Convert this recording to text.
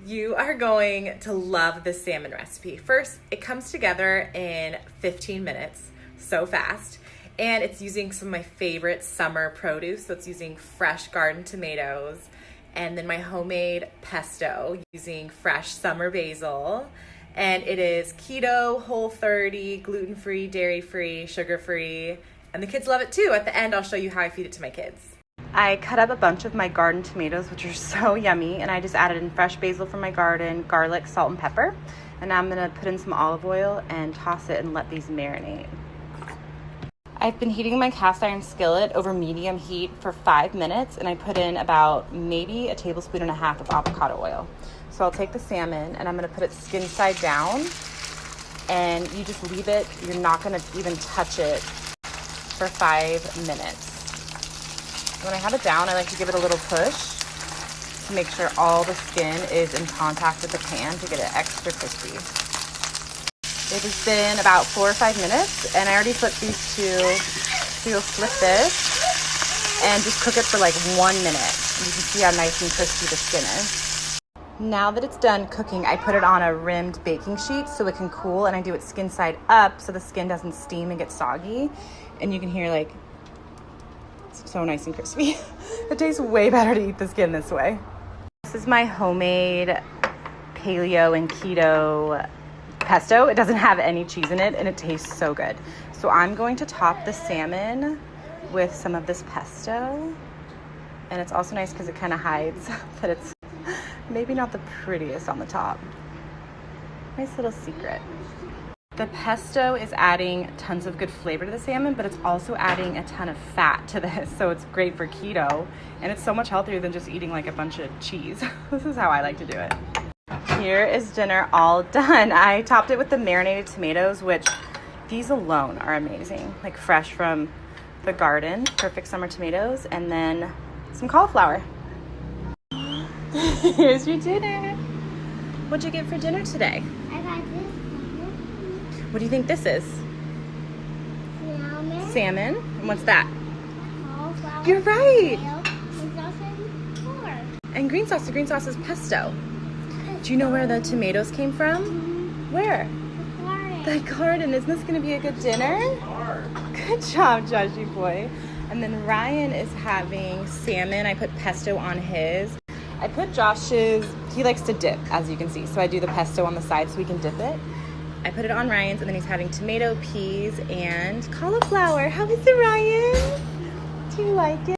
You are going to love this salmon recipe. First, it comes together in 15 minutes, so fast. And it's using some of my favorite summer produce. So it's using fresh garden tomatoes, and then my homemade pesto using fresh summer basil. And it is keto, Whole30, gluten-free, dairy-free, sugar-free. And the kids love it too. At the end, I'll show you how I feed it to my kids. I cut up a bunch of my garden tomatoes, which are so yummy. And I just added in fresh basil from my garden, garlic, salt, and pepper. And now I'm gonna put in some olive oil and toss it and let these marinate. I've been heating my cast iron skillet over medium heat for 5 minutes, and I put in about maybe 1.5 tablespoons of avocado oil. So I'll take the salmon and I'm gonna put it skin side down, and you just leave it. You're not gonna even touch it for 5 minutes. When I have it down, I like to give it a little push to make sure all the skin is in contact with the pan to get it extra crispy. It has been about 4 or 5 minutes, and I already flipped these two. So you'll flip this and just cook it for like 1 minute. You can see how nice and crispy the skin is. Now that it's done cooking, I put it on a rimmed baking sheet so it can cool, and I do it skin side up so the skin doesn't steam and get soggy. And you can hear like, it's so nice and crispy. It tastes way better to eat the skin this way. This is my homemade paleo and keto pesto. It doesn't have any cheese in it, and it tastes so good. So I'm going to top the salmon with some of this pesto. And it's also nice because it kind of hides that it's maybe not the prettiest on the top. Nice little secret. The pesto is adding tons of good flavor to the salmon, but it's also adding a ton of fat to this. So it's great for keto, and it's so much healthier than just eating like a bunch of cheese. This is how I like to do it. Here is dinner all done. I topped it with the marinated tomatoes, which these alone are amazing. Like fresh from the garden, perfect summer tomatoes, and then some cauliflower. Here's your dinner. What'd you get for dinner today? I got this. What do you think this is? Salmon. Salmon. And what's that? Cauliflower. You're right. And sauce and pork. And green sauce. The green sauce is pesto. Do you know where the tomatoes came from? Where? The garden. Isn't this going to be a good dinner? Good job, Joshy boy. And then Ryan is having salmon. I put pesto on his. I put Josh's, he likes to dip, as you can see. So I do the pesto on the side so we can dip it. I put it on Ryan's, and then he's having tomato, peas, and cauliflower. How is it, Ryan? Do you like it?